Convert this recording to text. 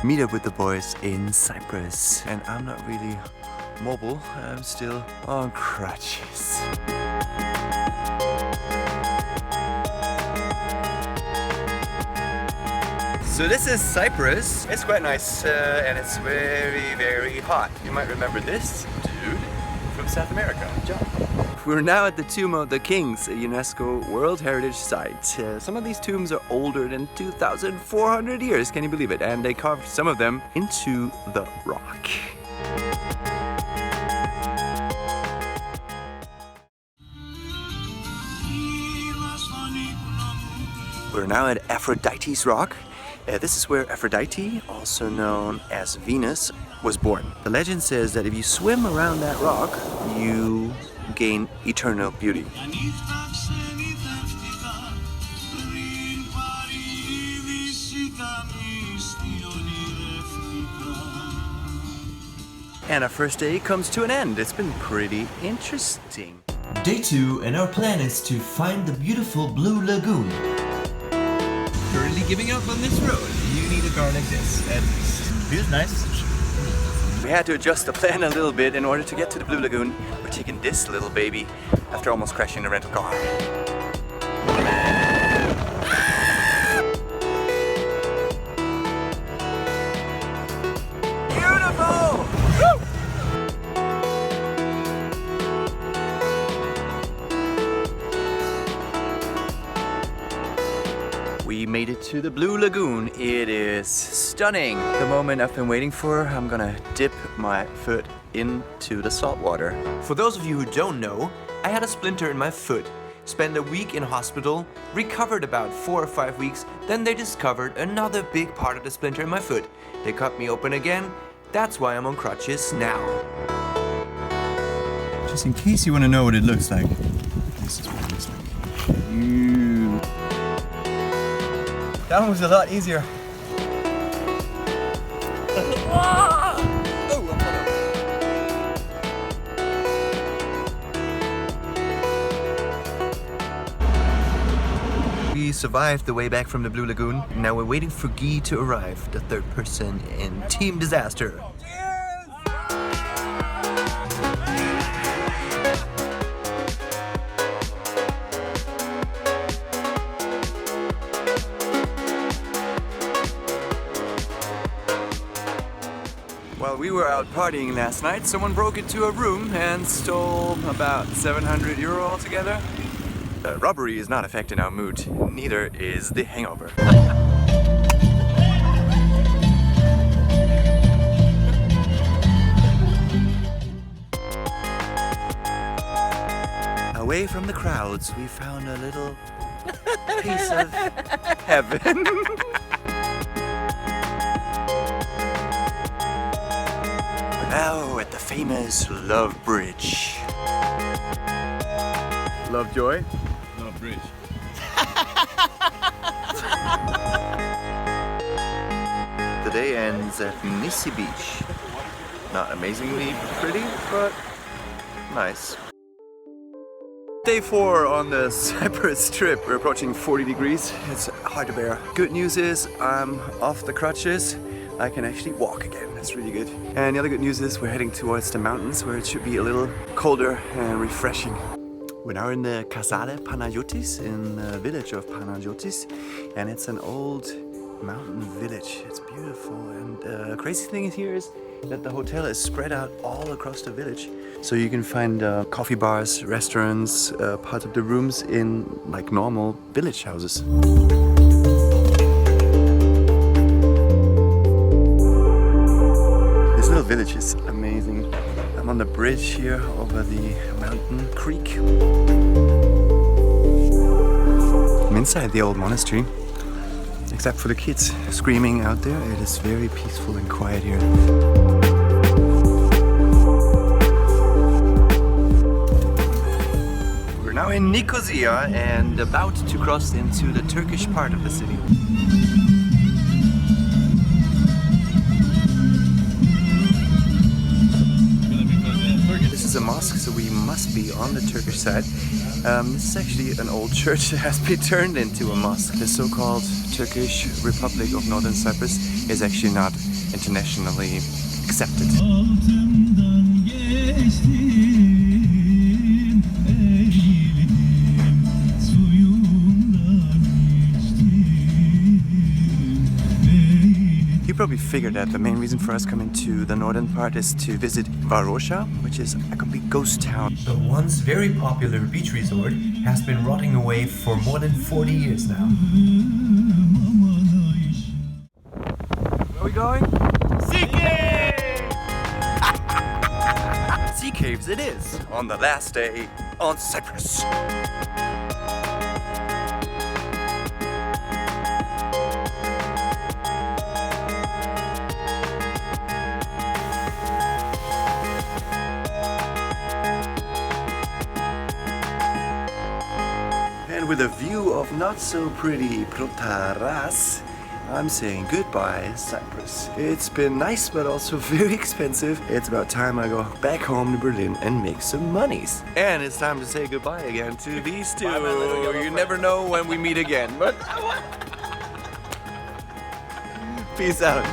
Meet up with the boys in Cyprus. And I'm not really mobile, I'm still on crutches. So this is Cyprus. It's quite nice and it's very, very hot. You might remember this dude from South America, John. We're now at the Tomb of the Kings, a UNESCO World Heritage Site. Some of these tombs are older than 2,400 years, can you believe it? And they carved some of them into the rock. We're now at Aphrodite's Rock. This is where Aphrodite, also known as Venus, was born. The legend says that if you swim around that rock, you gain eternal beauty. And our first day comes to an end. It's been pretty interesting. Day 2, and our plan is to find the beautiful Blue Lagoon. Currently giving up on this road. You need a car like this, at least. Feels nice. We had to adjust the plan a little bit in order to get to the Blue Lagoon. We're taking this little baby after almost crashing the rental car. Beautiful! Woo! We made it to the Blue Lagoon. It is stunning. The moment I've been waiting for. I'm gonna dip my foot into the salt water. For those of you who don't know, I had a splinter in my foot, spent a week in hospital, recovered about 4 or 5 weeks, then they discovered another big part of the splinter in my foot. They cut me open again. That's why I'm on crutches now. Just in case you want to know what it looks like, this is what it looks like. That one was a lot easier. We survived the way back from the Blue Lagoon. Now we're waiting for Gui to arrive, the third person in Team Disaster. While we were out partying last night, someone broke into a room and stole about 700 euro altogether. Robbery is not affecting our mood, neither is the hangover. Away from the crowds, we found a little piece of heaven. Now at the famous Love Bridge. Lovejoy? Love Bridge. The day ends at Nissi Beach. Not amazingly pretty, but nice. Day 4 on the Cyprus trip. We're approaching 40 degrees. It's hard to bear. Good news is I'm off the crutches. I can actually walk again. That's really good. And the other good news is we're heading towards the mountains where it should be a little colder and refreshing. We're now in the Casale Panagiotis, in the village of Panagiotis, and it's an old mountain village. It's beautiful, and the crazy thing here is that the hotel is spread out all across the village. So you can find coffee bars, restaurants, parts of the rooms in like normal village houses. This little village is amazing. I'm on the bridge here over the mountain creek. I'm inside the old monastery. Except for the kids screaming out there, it is very peaceful and quiet here. We're now in Nicosia and about to cross into the Turkish part of the city. This is a mosque, so we must be on the Turkish side. This is actually an old church that has been turned into a mosque. The so-called Turkish Republic of Northern Cyprus is actually not internationally accepted. You probably figured that the main reason for us coming to the northern part is to visit Varosha, which is a complete ghost town. The once very popular beach resort has been rotting away for more than 40 years now. Where are we going? Sea Caves! Sea Caves it is, on the last day on Cyprus. And with a view of not so pretty Protaras, I'm saying goodbye, Cyprus. It's been nice, but also very expensive. It's about time I go back home to Berlin and make some monies. And it's time to say goodbye again to these two. You never know when we meet again, but peace out.